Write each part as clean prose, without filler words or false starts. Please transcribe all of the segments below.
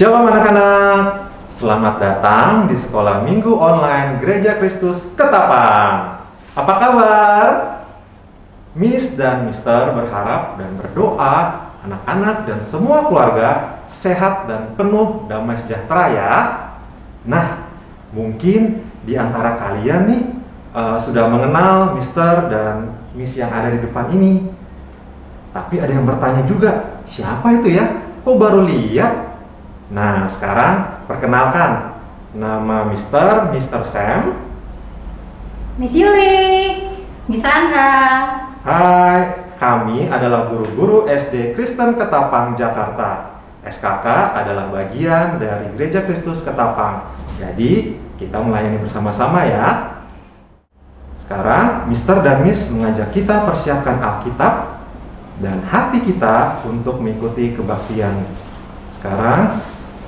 Shalom anak-anak, selamat datang di sekolah minggu online Gereja Kristus Ketapang. Apa kabar? Miss dan Mister berharap dan berdoa anak-anak dan semua keluarga sehat dan penuh damai sejahtera ya. Nah, mungkin di antara kalian nih sudah mengenal Mister dan Miss yang ada di depan ini. Tapi ada yang bertanya juga, siapa itu ya? Kok baru lihat? Nah, sekarang perkenalkan, nama Mister Sam, Miss Yuli, Miss Sandra. Hai, kami adalah guru-guru SD Kristen Ketapang, Jakarta. SKK adalah bagian dari Gereja Kristus Ketapang. Jadi, kita melayani bersama-sama ya. Sekarang, Mister dan Miss mengajak kita persiapkan Alkitab dan hati kita untuk mengikuti kebaktian. Sekarang,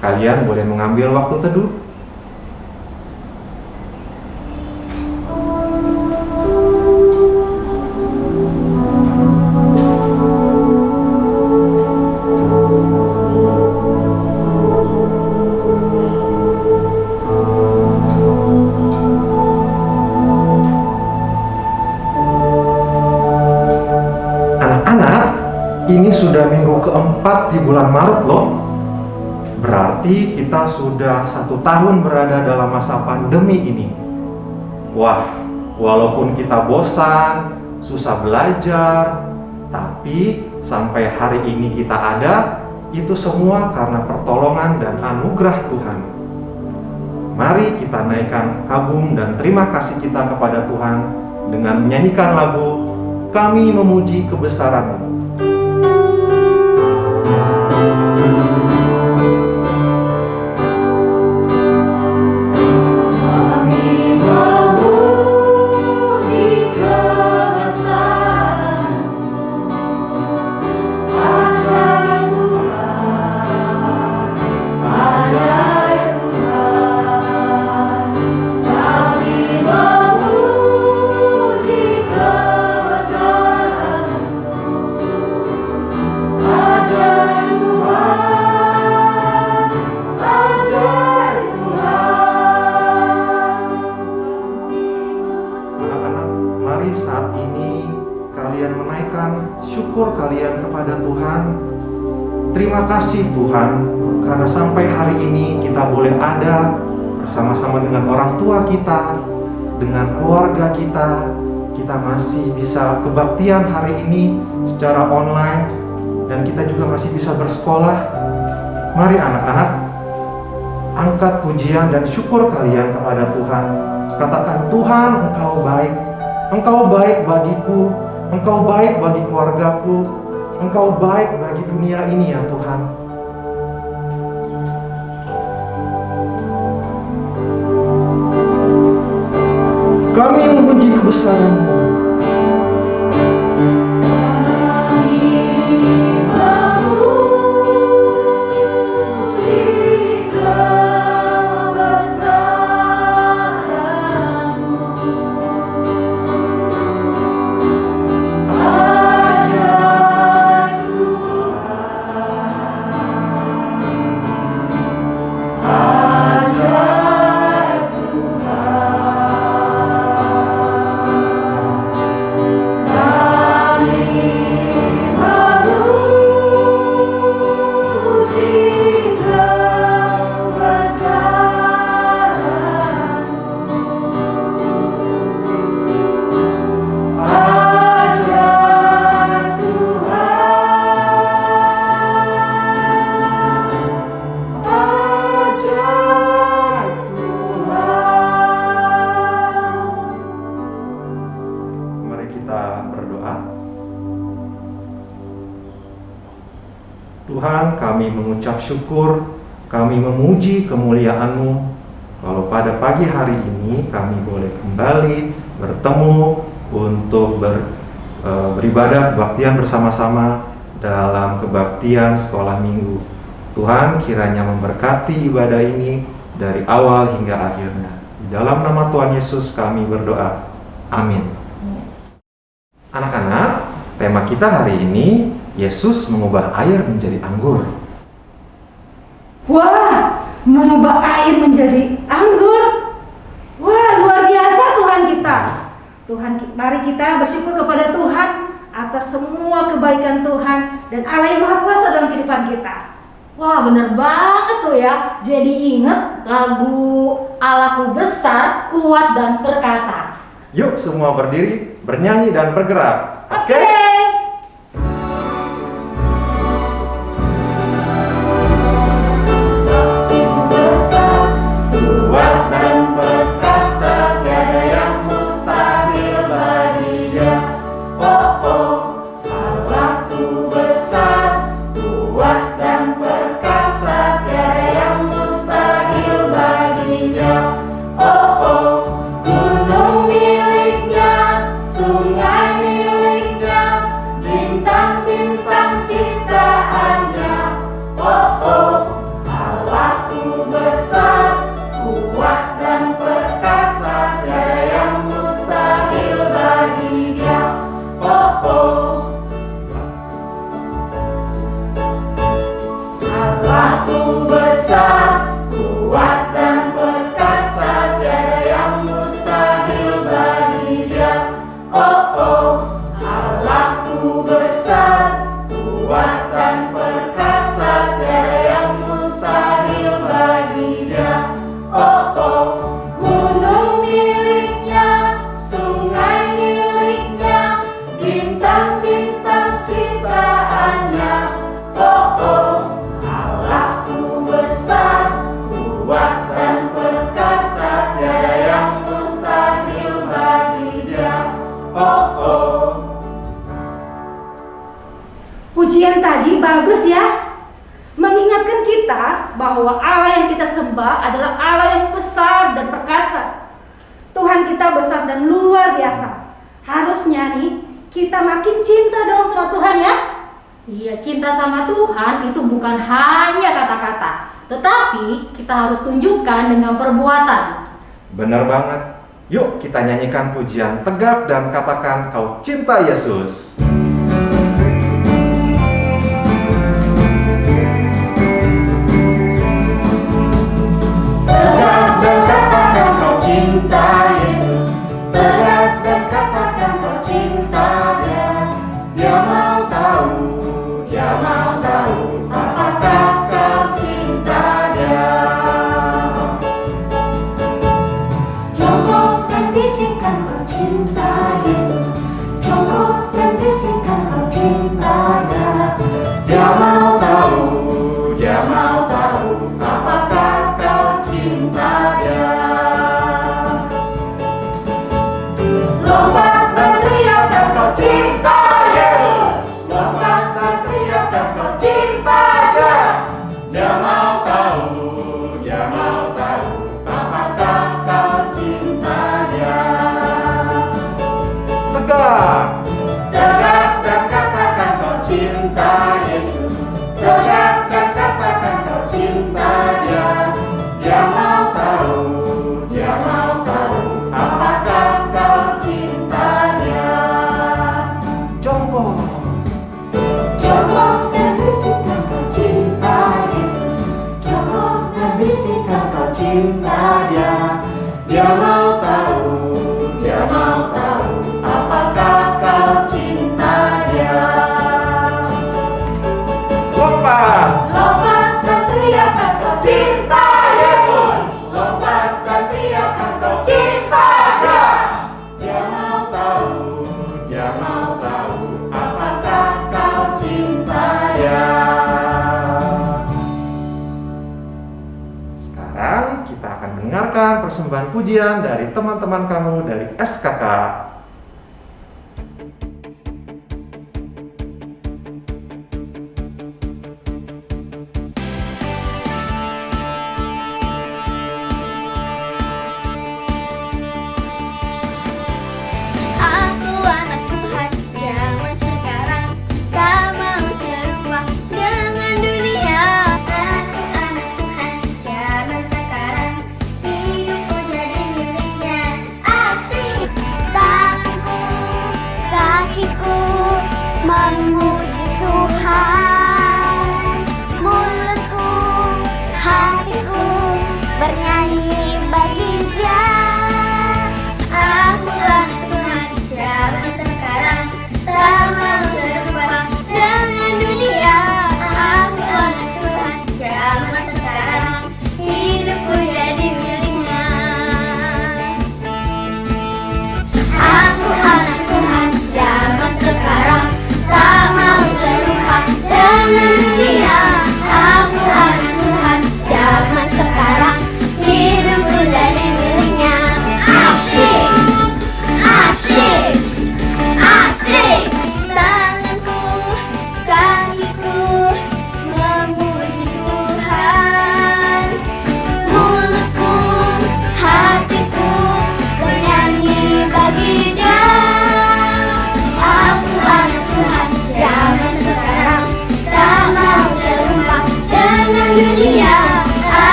kalian boleh mengambil waktu teduh. Anak-anak, ini sudah minggu keempat di bulan Maret loh. Berarti kita sudah 1 tahun berada dalam masa pandemi ini. Wah, walaupun kita bosan, susah belajar, tapi sampai hari ini kita ada, itu semua karena pertolongan dan anugerah Tuhan. Mari kita naikkan kagum dan terima kasih kita kepada Tuhan dengan menyanyikan lagu "Kami Memuji Kebesaran-Mu". Saat ini kalian menaikkan syukur kalian kepada Tuhan. Terima kasih Tuhan, karena sampai hari ini kita boleh ada bersama-sama dengan orang tua kita, dengan keluarga kita. Kita masih bisa kebaktian hari ini secara online, dan kita juga masih bisa bersekolah. Mari anak-anak, angkat pujian dan syukur kalian kepada Tuhan. Katakan, Tuhan, Engkau baik. Engkau baik bagiku, Engkau baik bagi keluargaku, Engkau baik bagi dunia ini ya Tuhan. Kami memuji kebesaran-Mu. Tuhan, kami mengucap syukur, kami memuji kemuliaan-Mu. Kalau pada pagi hari ini kami boleh kembali bertemu untuk beribadah kebaktian bersama-sama dalam kebaktian sekolah minggu. Tuhan kiranya memberkati ibadah ini dari awal hingga akhirnya. Di dalam nama Tuhan Yesus kami berdoa. Amin. Anak-anak, tema kita hari ini, Yesus mengubah air menjadi anggur. Wah, mengubah air menjadi anggur. Wah, luar biasa Tuhan kita. Mari kita bersyukur kepada Tuhan atas semua kebaikan Tuhan dan Allah yang Maha Kuasa dalam kehidupan kita. Wah, bener banget tuh ya. Jadi inget lagu Allahku besar, kuat dan perkasa. Yuk semua berdiri, bernyanyi dan bergerak. Oke. Kuat dan perkasa, tiada yang mustahil bagi Dia. Oh oh, Allahku besar, kuat dan perkasa, tiada yang mustahil bagi Dia. Oh oh, gunung miliknya, sungai miliknya, bintang-bintang ciptaannya. Oh oh, Allahku besar, kuat dan perkasa, tiada yang mustahil bagi Dia. Oh oh, Allahku besar, kuat dan perkasa, tiada yang mustahil bagi Dia. Oh oh, Allahku besar, kuat dan perkasa, tiada yang mustahil bagi Dia. Oh oh, gunung miliknya, sungai miliknya, bintang-bintang ciptaannya. Oh oh, Allahku besar, kuat dan perkasa, tiada yang mustahil bagi Dia. Oh oh. Pujian tadi bagus ya. Mengingatkan kita bahwa Allah yang kita sembah adalah Allah yang besar dan perkasa. Tuhan kita besar dan luar biasa. Harusnya nih kita makin cinta dong sama Tuhan ya. Iya, cinta sama Tuhan itu bukan hanya kata-kata, tetapi kita harus tunjukkan dengan perbuatan. Benar banget. Yuk kita nyanyikan pujian tegak dan katakan kau cinta Yesus. Tegak dan katakan kau cinta Yesus. Tegak dan katakan kau cinta Dia. Dia mau tahu, Dia mau tahu apakah kau cinta Dia. Jongkok dan bisikan kau cinta Yesus. Jongkok dan bisikan kau cinta Dia. Dia mau tahu, Dia mau tahu apakah kau cinta Dia. Lompat dan teriakkan kau cinta Yesus. Lompat dan teriakkan kau cinta Dia. Dia mau tahu, Dia mau tahu apakah kau cinta Dia. Tegak, tegak dan katakan kau cinta Yesus. Tegak dan katakan kau cinta Dia. Dia mau tahu, Dia mau tahu apakah kau cinta Dia. Jongkok, Jongkok dan bisikan kau cinta Yesus. Jongkok dan bisikan kau cinta Dia. Dia mau tahu, Dia mau tahu apakah kau cinta Dia. Lompat, Lompat dan teriakkan kau cinta Yesus. lompat dan teriakkan kau cinta Dia. Dia mau tahu, Dia mau tahu apakah kau cinta Dia. Sekarang kita akan mendengarkan persembahan pujian dari teman-teman kamu dari SKK. Aku anak Tuhan zaman sekarang, tak mau serupa dengan dunia. Aku anak Tuhan zaman sekarang, hidupku jadi miliknya. Asik, tak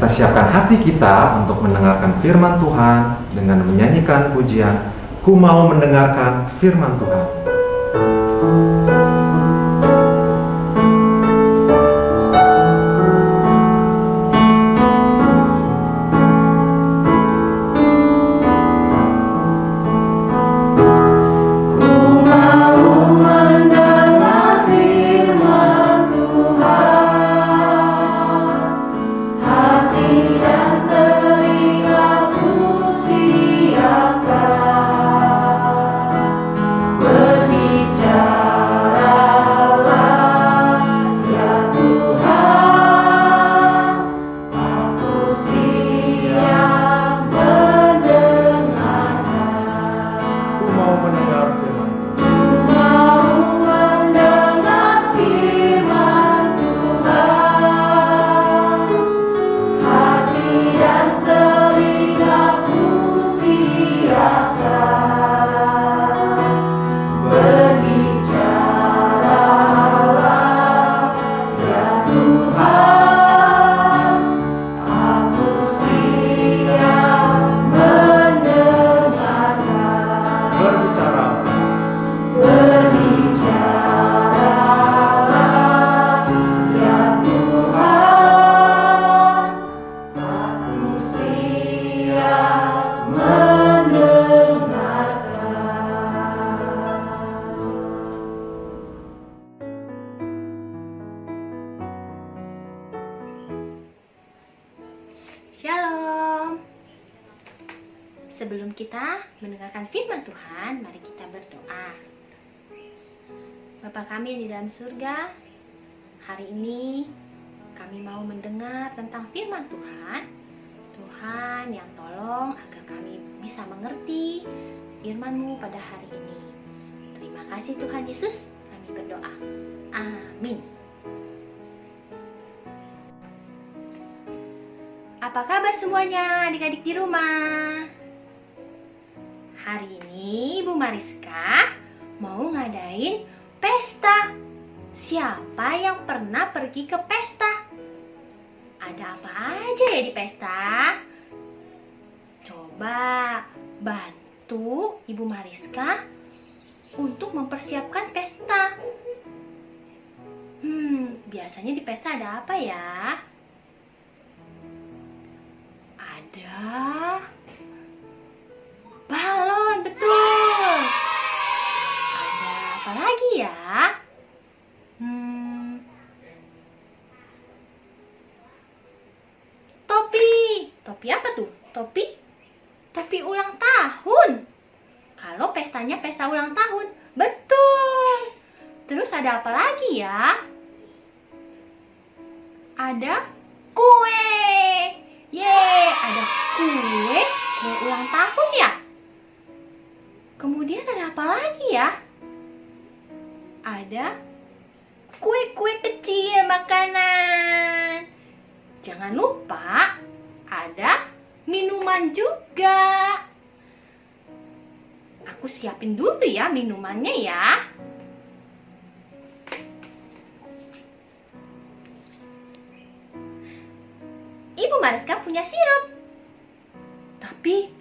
kita siapkan hati kita untuk mendengarkan firman Tuhan dengan menyanyikan pujian, "Ku mau mendengarkan firman Tuhan." Shalom. Sebelum kita mendengarkan firman Tuhan, mari kita berdoa. Bapa kami yang di dalam surga, hari ini kami mau mendengar tentang firman Tuhan. Tuhan yang tolong agar kami bisa mengerti firman-Mu pada hari ini. Terima kasih Tuhan Yesus, kami berdoa. Amin. Apa kabar semuanya adik-adik di rumah? Hari ini Ibu Mariska mau ngadain pesta. Siapa yang pernah pergi ke pesta? Ada apa aja ya di pesta? Coba bantu Ibu Mariska untuk mempersiapkan pesta. Biasanya di pesta ada apa ya? Ada balon, betul. Ada apa lagi ya? Topi. Topi apa tuh? Topi ulang tahun. Kalau pestanya pesta ulang tahun, betul. Terus ada apa lagi ya? Ada kue. Yeay, ada kue ulang tahun ya. Kemudian ada apa lagi ya? Ada kue-kue kecil makanan. Jangan lupa ada minuman juga. Aku siapin dulu ya minumannya ya. Ibu Mariska punya sirup. Tapi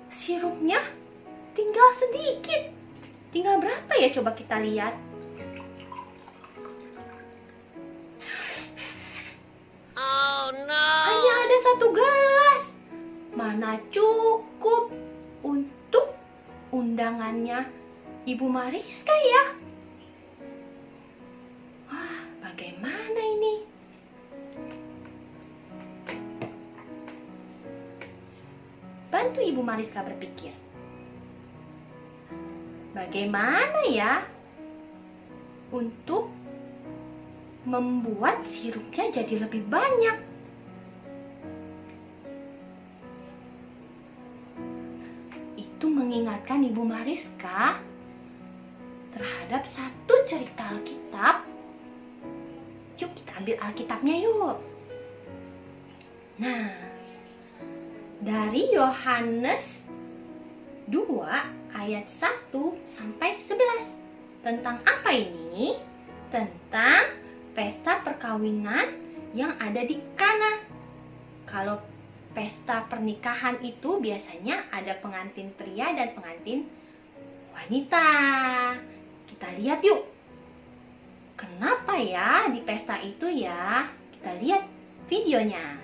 sirupnya tinggal sedikit. Tinggal berapa ya, coba kita lihat. Oh no. Hanya ada 1 gelas. Mana cukup untuk undangannya Ibu Mariska ya? Wah, bagaimana ini? Bantu Ibu Mariska berpikir. Bagaimana ya untuk membuat sirupnya jadi lebih banyak? Itu mengingatkan Ibu Mariska terhadap satu cerita Alkitab. Yuk kita ambil Alkitabnya yuk. Nah, dari Yohanes 2 ayat 1 sampai 11. Tentang apa ini? Tentang pesta perkawinan yang ada di Kana. Kalau pesta pernikahan itu biasanya ada pengantin pria dan pengantin wanita. Kita lihat yuk. Kenapa ya di pesta itu ya? Kita lihat videonya.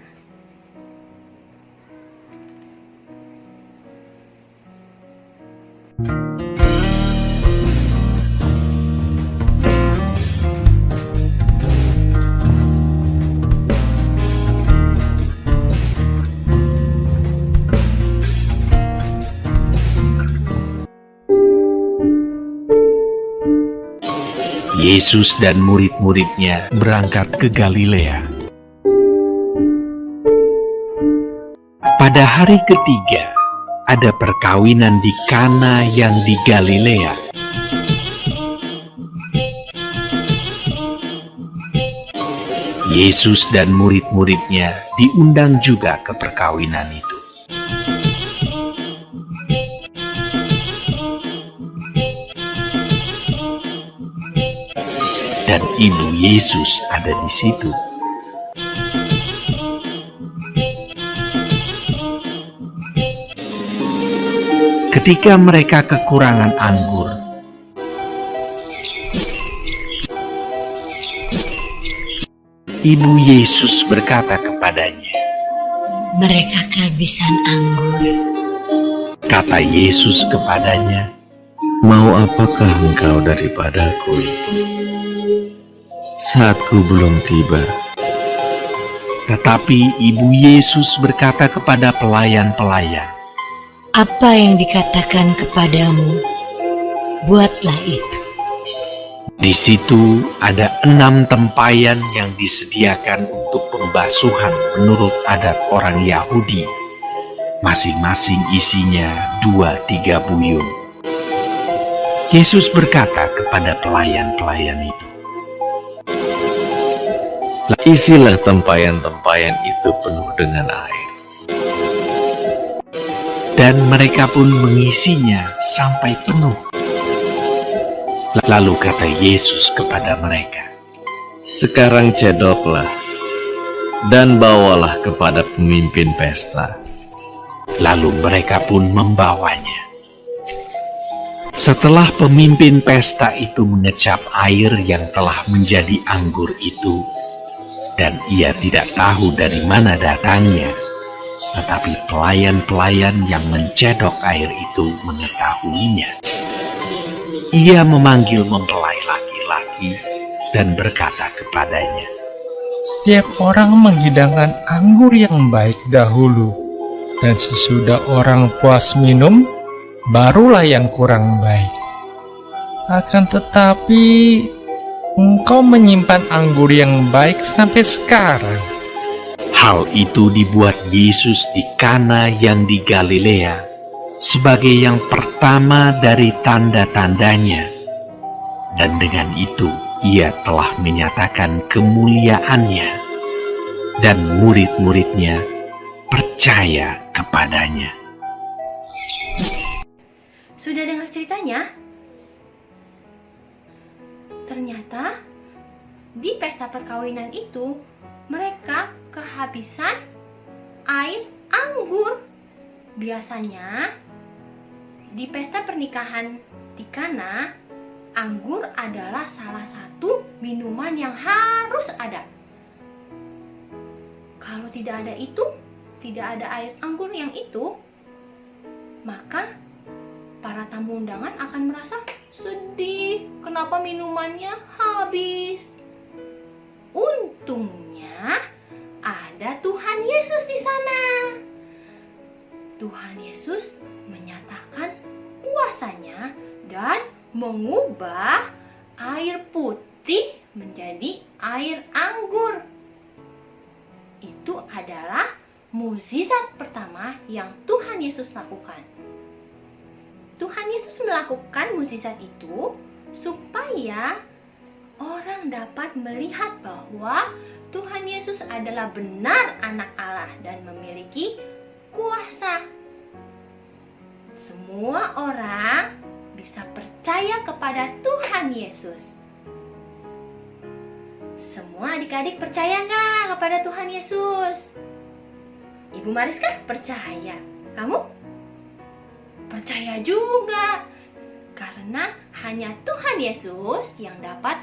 Yesus dan murid-muridnya berangkat ke Galilea. Pada hari ketiga, ada perkawinan di Kana yang di Galilea. Yesus dan murid-muridnya diundang juga ke perkawinan itu. Dan ibu Yesus ada di situ. Ketika mereka kekurangan anggur, ibu Yesus berkata kepadanya, "Mereka kehabisan anggur." kata Yesus kepadanya, "Mau apakah engkau daripadaku? Saatku belum tiba." Tetapi ibu Yesus berkata kepada pelayan-pelayan, Apa yang dikatakan kepadamu, buatlah itu. di situ ada 6 tempayan yang disediakan untuk pembasuhan menurut adat orang Yahudi. Masing-masing isinya 2-3 buyung. Yesus berkata kepada pelayan-pelayan itu, Isilah tempayan-tempayan itu penuh dengan air. dan mereka pun mengisinya sampai penuh. Lalu kata Yesus kepada mereka, Sekarang cedoklah dan bawalah kepada pemimpin pesta. lalu mereka pun membawanya. Setelah pemimpin pesta itu mengecap air yang telah menjadi anggur itu, dan ia tidak tahu dari mana datangnya, tetapi pelayan-pelayan yang mencedok air itu mengetahuinya. Ia memanggil mempelai laki-laki dan berkata kepadanya, Setiap orang menghidangkan anggur yang baik dahulu, dan sesudah orang puas minum, barulah yang kurang baik. Akan tetapi, engkau menyimpan anggur yang baik sampai sekarang. hal itu dibuat Yesus di Kana yang di Galilea sebagai yang pertama dari tanda-tandanya, dan dengan itu ia telah menyatakan kemuliaannya, dan murid-muridnya percaya kepadanya. Sudah dengar ceritanya? Ternyata di pesta perkawinan itu mereka kehabisan air anggur. Biasanya di pesta pernikahan di Kana, anggur adalah salah satu minuman yang harus ada. Kalau tidak ada itu, tidak ada air anggur yang itu, maka para tamu undangan akan merasa sedih. Kenapa minumannya habis? Untungnya ada Tuhan Yesus di sana. Tuhan Yesus menyatakan kuasanya dan mengubah air putih menjadi air anggur. Itu adalah mukjizat pertama yang Tuhan Yesus lakukan. Tuhan Yesus melakukan mukjizat itu supaya orang dapat melihat bahwa Tuhan Yesus adalah benar anak Allah dan memiliki kuasa. Semua orang bisa percaya kepada Tuhan Yesus. Semua adik-adik percaya nggak kepada Tuhan Yesus? Ibu Mariska percaya. Kamu? Percaya juga. Karena hanya Tuhan Yesus yang dapat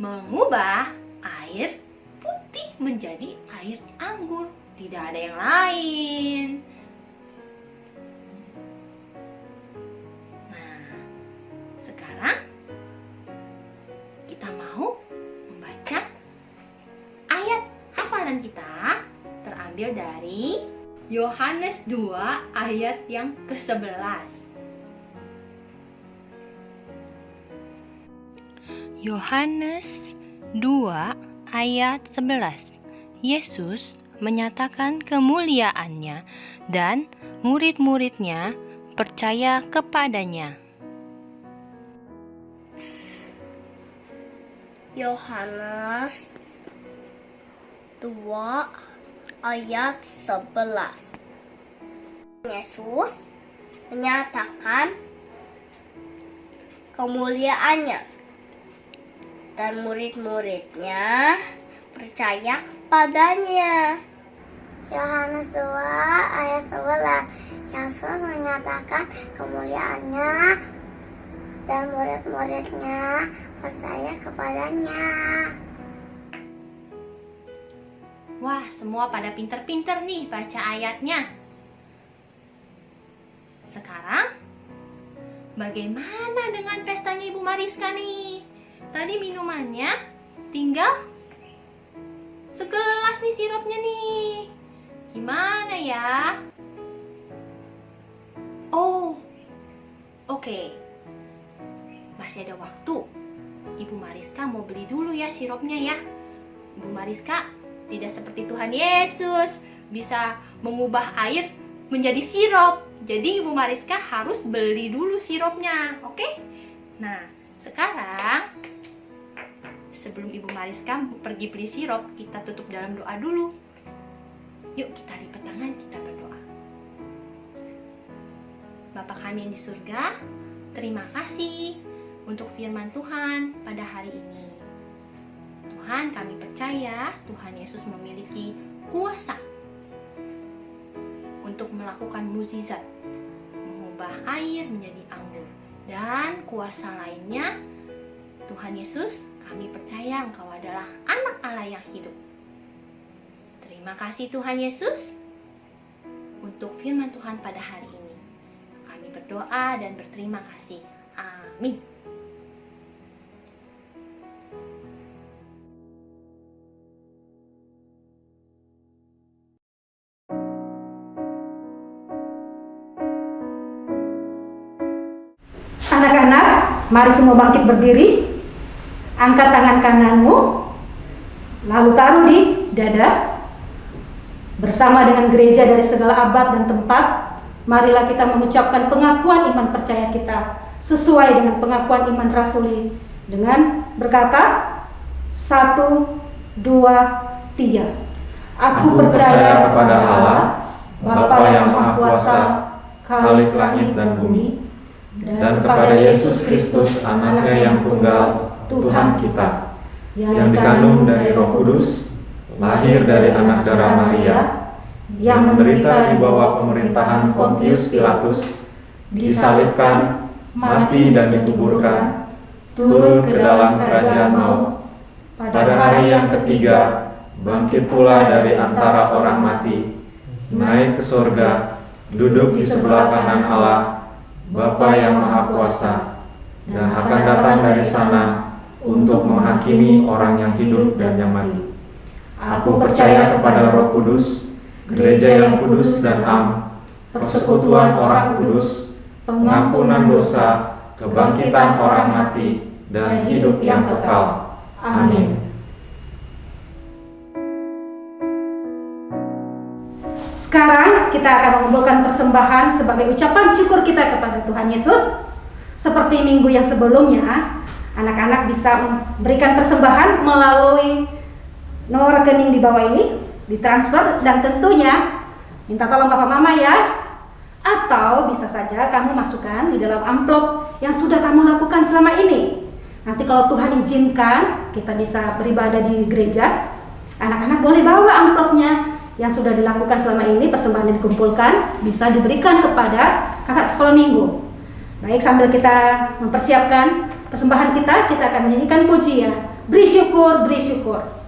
mengubah air putih menjadi air anggur. Tidak ada yang lain. Nah, sekarang kita mau membaca ayat hafalan kita terambil dari Yohanes 2 ayat yang ke-11. Yohanes 2 ayat 11. Yesus menyatakan kemuliaannya dan murid-muridnya percaya kepadanya. Yohanes 2 ayat 11. Yesus menyatakan kemuliaannya dan murid-muridnya percaya kepadanya. Yohanes 2 ayat 11. Yesus menyatakan kemuliaannya dan murid-muridnya percaya kepadanya. Wah, semua pada pinter-pinter nih baca ayatnya. Sekarang, bagaimana dengan pestanya Ibu Mariska nih? Tadi minumannya tinggal segelas nih sirupnya nih. Gimana ya? Oh, oke. Masih ada waktu. Ibu Mariska mau beli dulu ya sirupnya ya. Ibu Mariska tidak seperti Tuhan Yesus bisa mengubah air menjadi sirup. Jadi Ibu Mariska harus beli dulu sirupnya, oke? Nah, sekarang sebelum Ibu Mariska pergi beli sirup, kita tutup dalam doa dulu. Yuk kita lipat tangan, kita berdoa. Bapa kami yang di surga, terima kasih untuk firman Tuhan pada hari ini. Tuhan, kami percaya Tuhan Yesus memiliki kuasa untuk melakukan mukjizat, mengubah air menjadi anggur, dan kuasa lainnya. Tuhan Yesus, kami percaya Engkau adalah anak Allah yang hidup. Terima kasih Tuhan Yesus untuk firman Tuhan pada hari ini. Kami berdoa dan berterima kasih. Amin. Anak-anak, mari semua bangkit berdiri. Angkat tangan kananmu, lalu taruh di dada. Bersama dengan gereja dari segala abad dan tempat, marilah kita mengucapkan pengakuan iman percaya kita sesuai dengan pengakuan iman rasuli dengan berkata 1, 2, 3. Aku percaya kepada Allah, Bapa yang Maha Kuasa, Khalik langit dan bumi, dan kepada Yesus Kristus, Anaknya yang tunggal, Tuhan kita, yang dikandung dari Roh Kudus, lahir dari anak darah Maria, yang menderita di bawah pemerintahan Pontius Pilatus, disalibkan, mati dan dikuburkan, turun ke dalam kerajaan maut, pada hari yang ketiga bangkit pula dari antara orang mati, naik ke surga, duduk di sebelah kanan Allah, Bapa yang Maha Kuasa, dan akan datang dari sana untuk menghakimi orang yang hidup dan yang mati. Aku percaya kepada Roh Kudus, gereja yang kudus dan am, persekutuan orang kudus, pengampunan dosa, kebangkitan orang mati, dan hidup yang kekal. Amin. Sekarang kita akan mengumpulkan persembahan sebagai ucapan syukur kita kepada Tuhan Yesus. Seperti minggu yang sebelumnya, anak-anak bisa memberikan persembahan melalui nomor rekening di bawah ini, ditransfer, dan tentunya minta tolong papa mama ya. Atau bisa saja kamu masukkan di dalam amplop yang sudah kamu lakukan selama ini. Nanti kalau Tuhan izinkan, kita bisa beribadah di gereja, Anak-anak boleh bawa amplopnya yang sudah dilakukan selama ini, persembahan yang dikumpulkan bisa diberikan kepada kakak sekolah minggu. Baik, sambil kita mempersiapkan persembahan kita akan menyanyikan pujian. Beri syukur, beri syukur.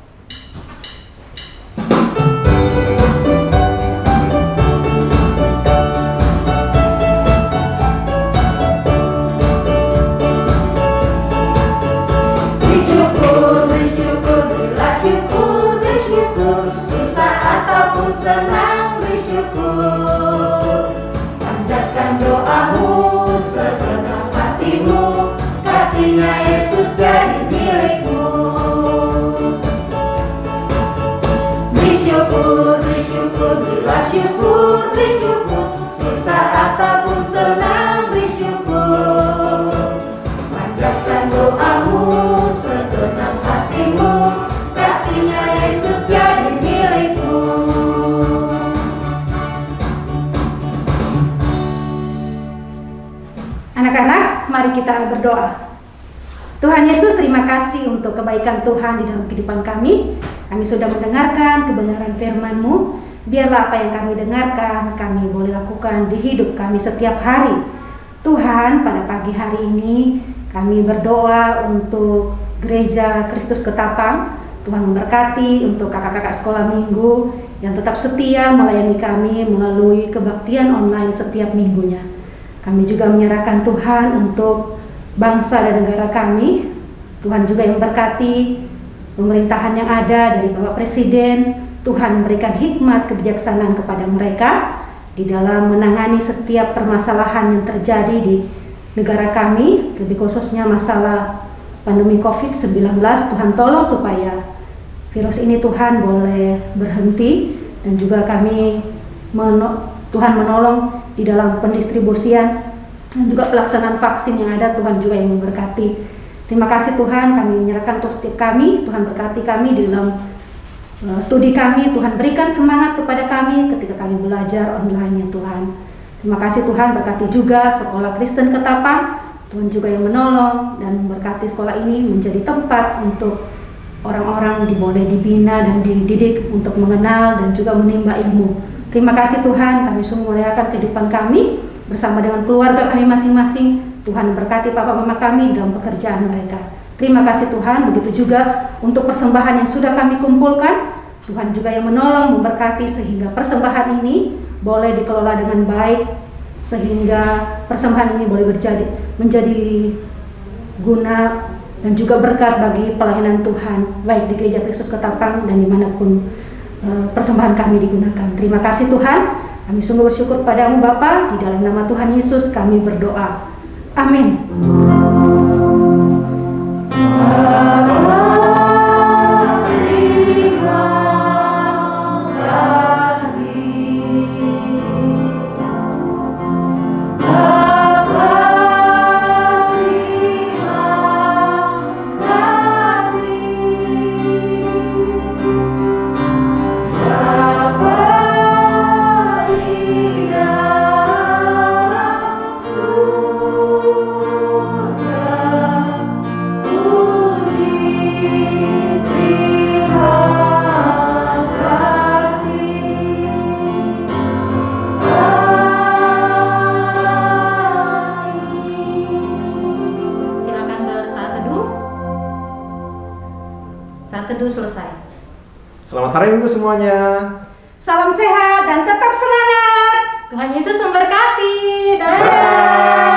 Senang bersyukur, panjatkan doamu segenap hatimu, kasihnya Yesus jadi milikmu. Bersyukur, bersyukur, berilah syukur, bersyukur, susah ataupun senang bersyukur, panjatkan doamu segenap hatimu, kasihnya Yesus jadi milikmu. Anak-anak, mari kita berdoa. Tuhan Yesus, terima kasih untuk kebaikan Tuhan di dalam kehidupan kami. Kami sudah mendengarkan kebenaran firman-Mu. Biarlah apa yang kami dengarkan, kami boleh lakukan di hidup kami setiap hari. Tuhan, pada pagi hari ini kami berdoa untuk Gereja Kristus Ketapang. Tuhan memberkati untuk kakak-kakak sekolah minggu yang tetap setia melayani kami melalui kebaktian online setiap minggunya. Kami juga menyerahkan Tuhan untuk bangsa dan negara kami. Tuhan juga yang memberkati pemerintahan yang ada dari Bapak Presiden. Tuhan memberikan hikmat kebijaksanaan kepada mereka di dalam menangani setiap permasalahan yang terjadi di negara kami, lebih khususnya masalah pandemi COVID-19. Tuhan tolong supaya virus ini Tuhan boleh berhenti, dan juga kami Tuhan menolong di dalam pendistribusian dan juga pelaksanaan vaksin yang ada. Tuhan juga yang memberkati. Terima kasih Tuhan, kami menyerahkan untuk setiap kami. Tuhan berkati kami di dalam studi kami. Tuhan berikan semangat kepada kami ketika kami belajar online ya Tuhan. Terima kasih Tuhan, berkati juga Sekolah Kristen Ketapang. Tuhan juga yang menolong dan memberkati sekolah ini menjadi tempat untuk orang-orang boleh dibina dan dididik untuk mengenal dan juga menimba ilmu. Terima kasih Tuhan, kami sungguh memuliakan kehidupan kami bersama dengan keluarga kami masing-masing. Tuhan berkati papa mama kami dalam pekerjaan mereka. Terima kasih Tuhan, begitu juga untuk persembahan yang sudah kami kumpulkan. Tuhan juga yang menolong, memberkati sehingga persembahan ini boleh dikelola dengan baik, sehingga persembahan ini boleh menjadi guna dan juga berkat bagi pelayanan Tuhan, baik di Gereja Kristus Ketapang dan dimanapun persembahan kami digunakan. Terima kasih Tuhan, kami sungguh bersyukur padamu Bapa, di dalam nama Tuhan Yesus kami berdoa. Amin. Selesai. Selamat hari Minggu semuanya. Salam sehat dan tetap semangat. Tuhan Yesus memberkati. Dadah. Bye.